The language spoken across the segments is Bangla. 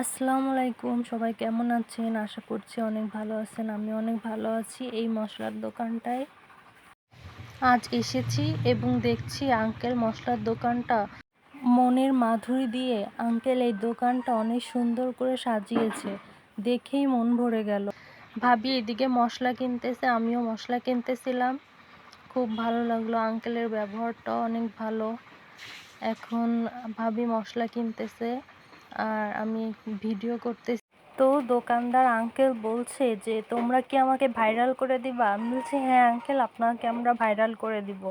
আসসালামু আলাইকুম, সবাই কেমন আছেন? আশা করছি অনেক ভালো আছেন। আমি অনেক ভালো আছি। এই মশলার দোকানটায় আজ এসেছি এবং দেখছি আঙ্কেল মশলার দোকানটা মনের মাধুরী দিয়ে আঙ্কেল এই দোকানটা অনেক সুন্দর করে সাজিয়েছে। দেখেই মন ভরে গেল। ভাবি এদিকে মশলা কিনতেছে, আমিও মশলা কিনতেছিলাম। খুব ভালো লাগলো, আঙ্কেলের ব্যবহারটাও অনেক ভালো। এখন ভাবি মশলা কিনতেছে আর আমি ভিডিও করতেছি। তো দোকানদার আঙ্কেল বলছে যে তোমরা কি আমাকে ভাইরাল করে দিবা? আমি বলছি হ্যাঁ আঙ্কেল, আপনাকে আমরা ভাইরাল করে দিব।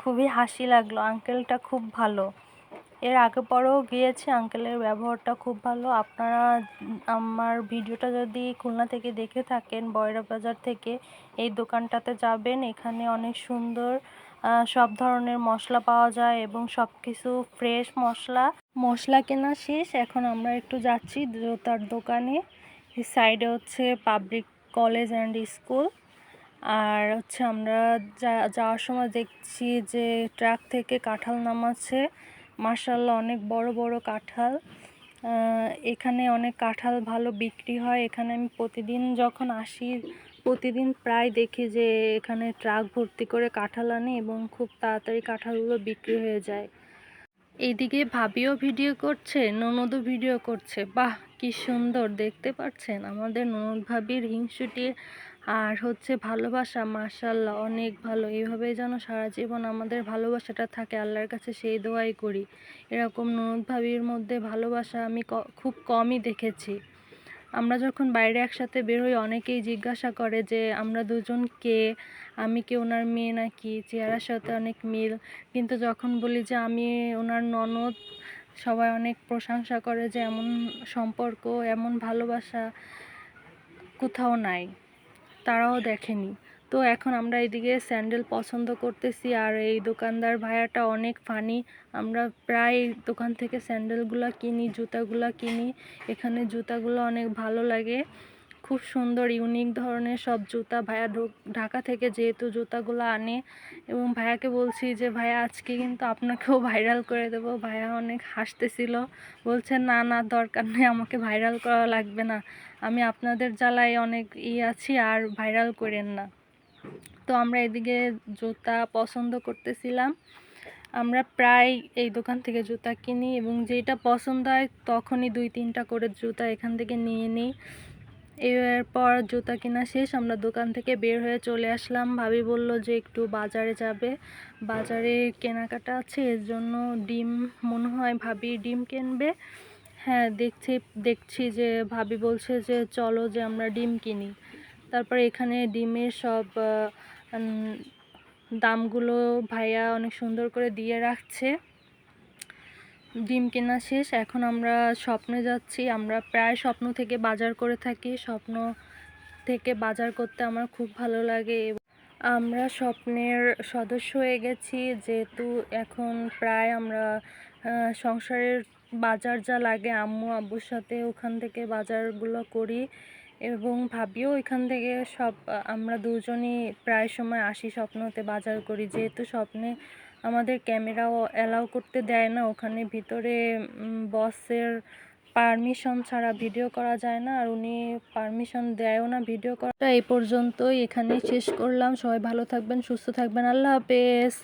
খুবই হাসি লাগলো, আঙ্কেলটা খুব ভালো। এর আগে পরেও গিয়েছি, আঙ্কেলের ব্যবহারটা খুব ভালো। আপনারা আমার ভিডিওটা যদি খুলনা থেকে দেখে থাকেন, বয়রা বাজার থেকে এই দোকানটাতে যাবেন। এখানে অনেক সুন্দর সব ধরনের মশলা পাওয়া যায় এবং সব কিছু ফ্রেশ মশলা কেনা শেষ। এখন আমরা একটু যাচ্ছি জুতার দোকানে। সাইডে হচ্ছে পাবলিক কলেজ অ্যান্ড স্কুল। আর হচ্ছে আমরা যাওয়ার সময় দেখছি যে ট্রাক থেকে কাঁঠাল নামাচ্ছে। মাশাআল্লাহ অনেক বড় বড় কাঁঠাল। এখানে অনেক কাঁঠাল ভালো বিক্রি হয়। এখানে আমি প্রতিদিন যখন আসি, প্রতিদিন প্রায় দেখি যে এখানে ট্রাক ভর্তি করে কাঁঠাল আনে এবং খুব তাড়াতাড়ি কাঁঠালগুলো বিক্রি হয়ে যায়। এইদিকে ভাবিও ভিডিও করছে, ননদও ভিডিও করছে। বাহ, কি সুন্দর দেখতে পাচ্ছেন আমাদের ননদ ভাবির হিংসুটে আর হচ্ছে ভালোবাসা। মাশাআল্লাহ অনেক ভালো। এইভাবেই যেন সারা জীবন আমাদের ভালোবাসাটা থাকে, আল্লাহর কাছে সেই দোয়াই করি। এরকম ননদ ভাবির মধ্যে ভালোবাসা আমি খুব কমই দেখেছি। আমরা যখন বাইরে একসাথে বের হই, অনেকেই জিজ্ঞাসা করে যে আমরা দুজন কে, আমি কি ওনার মেয়ে নাকি, চেহারার সাথে অনেক মিল। কিন্তু যখন বলি যে আমি ওনার ননদ, সবাই অনেক প্রশংসা করে যে এমন সম্পর্ক, এমন ভালোবাসা কোথাও নাই, তারাও দেখেনি। তো এখন আমরা এদিকে স্যান্ডেল পছন্দ করতেছি আর এই দোকানদার ভাইয়াটা অনেক ফানি। আমরা প্রায় দোকান থেকে স্যান্ডেলগুলো কিনি, জুতাগুলো কিনি। এখানে জুতাগুলো অনেক ভালো লাগে, খুব সুন্দর ইউনিক ধরনের সব জুতা। ভাইয়া ঢাকা থেকে যেহেতু জুতাগুলো আনে, এবং ভাইয়াকে বলছি যে ভাইয়া আজকে কিন্তু আপনাকেও ভাইরাল করে দেবো। ভাইয়া অনেক হাসতেছিল, বলছে না না দরকার নেই, আমাকে ভাইরাল করা লাগবে না, আমি আপনাদের জ্বালায় অনেক আছি, আর ভাইরাল করেন না। তো আমরা এদিকে জুতা পছন্দ করতেছিলাম। আমরা প্রায় এই দোকান থেকে জুতা কিনি এবং যেটা পছন্দ হয় তখনই 2-3টা করে জুতা এখান থেকে নিয়ে নিই। এরপর জুতা কেনা শেষ, আমরা দোকান থেকে বের হয়ে চলে আসলাম। ভাবি বলল যে একটু বাজারে যাবে, বাজারে কেনাকাটা আছে, এর জন্য ডিম, মনে হয় ভাবি ডিম কিনবে। হ্যাঁ, দেখছি যে ভাবি বলছে যে চলো যে আমরা ডিম কিনি। তারপর এখানে ডিমের সব দামগুলো ভাইয়া অনেক সুন্দর করে দিয়ে রাখছে। ডিম কেনা শেষ, এখন আমরা স্বপ্নে যাচ্ছি। আমরা প্রায় স্বপ্ন থেকে বাজার করে থাকি, স্বপ্ন থেকে বাজার করতে আমার খুব ভালো লাগে। আমরা স্বপ্নের সদস্য হয়ে গেছি, যেহেতু এখন প্রায় আমরা সংসারের বাজার যা লাগে আম্মু আব্বুর সাথে ওখান থেকে বাজারগুলো করি এবং ভাবিও এখান থেকে সব। আমরা দুজনই প্রায় সময় আসি স্বপ্নতে বাজার করি, যেহেতু স্বপ্নে আমাদের ক্যামেরাও অ্যালাউ করতে দেয় না, ওখানে ভিতরে বসের পারমিশন ছাড়া ভিডিও করা যায় না, আর উনি পারমিশন দেয়ও না ভিডিও করাটা। এই পর্যন্তই, এখানেই শেষ করলাম। সবাই ভালো থাকবেন, সুস্থ থাকবেন, আল্লাহ হাফেজ।